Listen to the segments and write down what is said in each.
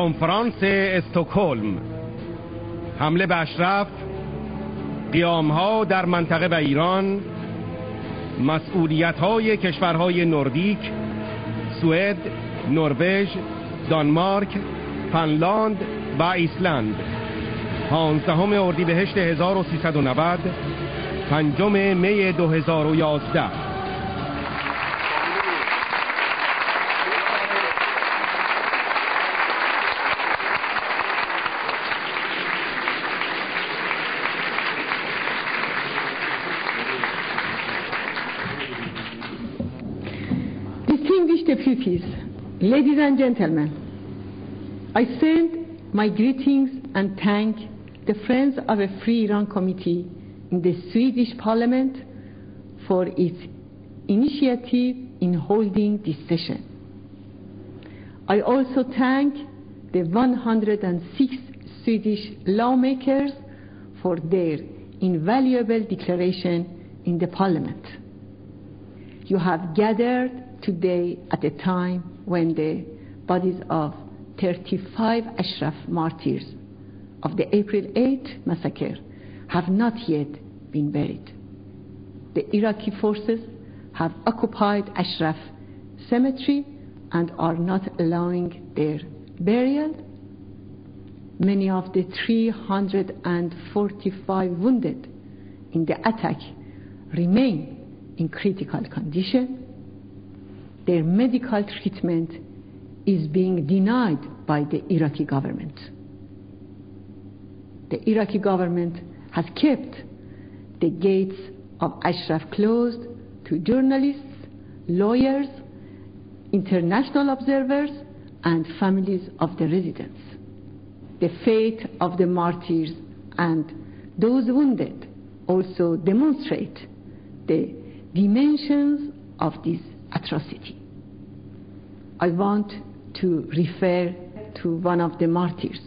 کنفرانس استکهلم، حمله به اشرف، قیام‌ها در منطقه و ایران، مسئولیت‌های کشورهای نوردیک، سوئد، نروژ، دانمارک، فنلاند و ایسلند، 15 اردیبهشت 1390، 5 می 2011. Distinguished deputies, ladies and gentlemen, I send my greetings and thank the Friends of a Free Iran Committee in the Swedish Parliament for its initiative in holding this session. I also thank the 106 Swedish lawmakers for their invaluable declaration in the Parliament. You have gathered today at a time when the bodies of 35 Ashraf martyrs of the April 8 massacre have not yet been buried. The Iraqi forces have occupied Ashraf cemetery and are not allowing their burial. Many of the 345 wounded in the attack remain in critical condition. Their medical treatment is being denied by the Iraqi government. The Iraqi government has kept the gates of Ashraf closed to journalists, lawyers, international observers, and families of the residents. The fate of the martyrs and those wounded also demonstrate the dimensions of this atrocity. I want to refer to one of the martyrs,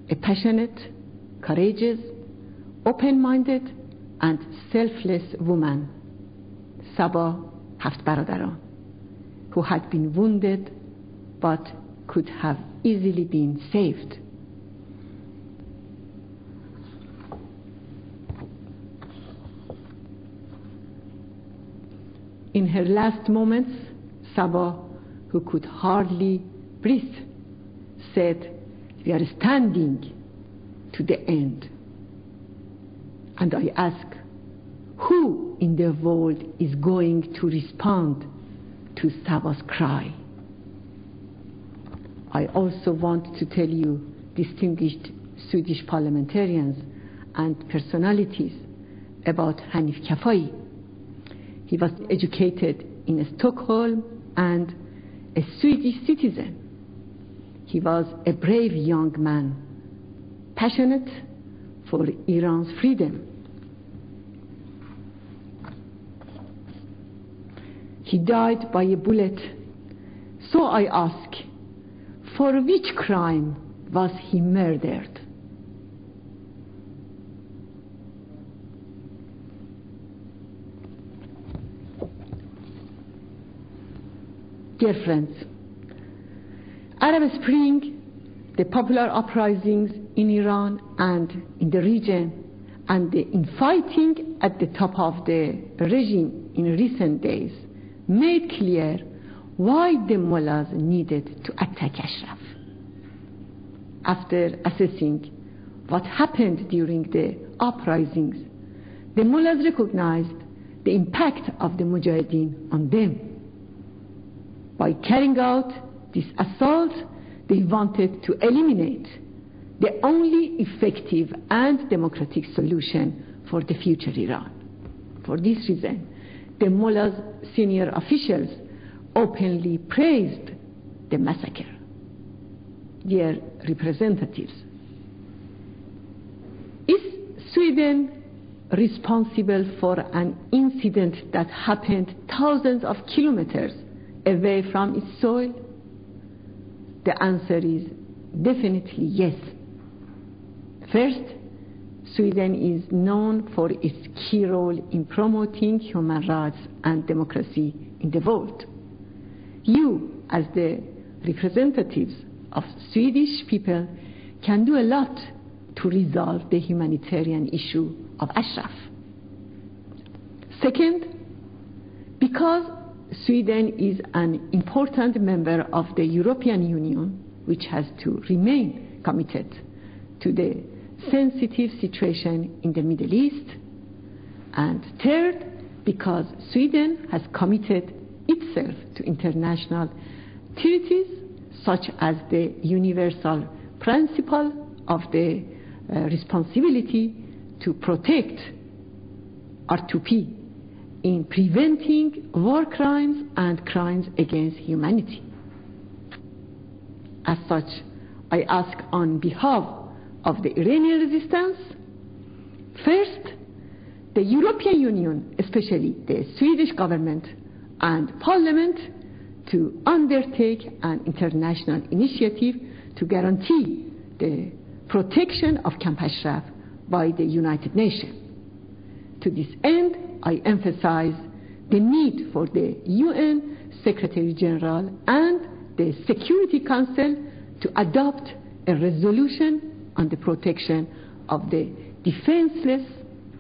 a passionate, courageous, open-minded and selfless woman, Saba Haft Baradaran, who had been wounded but could have easily been saved. In her last moments, Saba, who could hardly breathe, said, "We are standing to the end." And I ask, who in the world is going to respond to Saba's cry? I also want to tell you, distinguished Swedish parliamentarians and personalities, about Hanif Kafai. He was educated in Stockholm and a Swedish citizen. He was a brave young man, passionate for Iran's freedom. He died by a bullet. So I ask, for which crime was he murdered? Dear friends, Arab Spring, the popular uprisings in Iran and in the region, and the infighting at the top of the regime in recent days made clear why the mullahs needed to attack Ashraf. After assessing what happened during the uprisings, the mullahs recognized the impact of the mujahideen on them. By carrying out this assault, they wanted to eliminate the only effective and democratic solution for the future Iran. For this reason, the mullahs' senior officials openly praised the massacre. Dear representatives, is Sweden responsible for an incident that happened thousands of kilometers away from its soil? The answer is definitely yes. First, Sweden is known for its key role in promoting human rights and democracy in the world. You, as the representatives of Swedish people can do a lot to resolve the humanitarian issue of Ashraf. Second, because Sweden is an important member of the European Union, which has to remain committed to the sensitive situation in the Middle East. And third, because Sweden has committed itself to international treaties such as the universal principle of the responsibility to protect R2P in preventing war crimes and crimes against humanity. As such, I ask on behalf of the Iranian resistance, first, the European Union, especially the Swedish government and parliament, to undertake an international initiative to guarantee the protection of Camp Ashraf by the United Nations. To this end, I emphasize the need for the UN Secretary General and the Security Council to adopt a resolution on the protection of the defenseless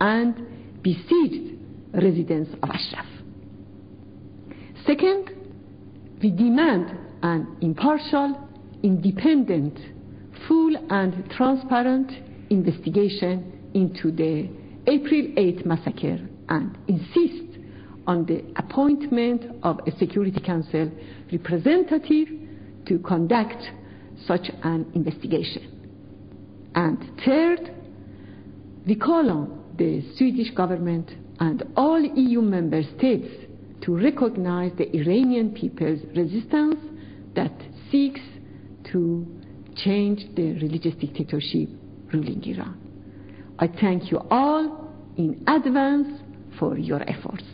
and besieged residents of Ashraf. Second, we demand an impartial, independent, full and transparent investigation into the April 8th massacre and insist on the appointment of a Security Council representative to conduct such an investigation. And third, we call on the Swedish government and all EU member states to recognize the Iranian people's resistance that seeks to change the religious dictatorship ruling Iran. I thank you all in advance for your efforts.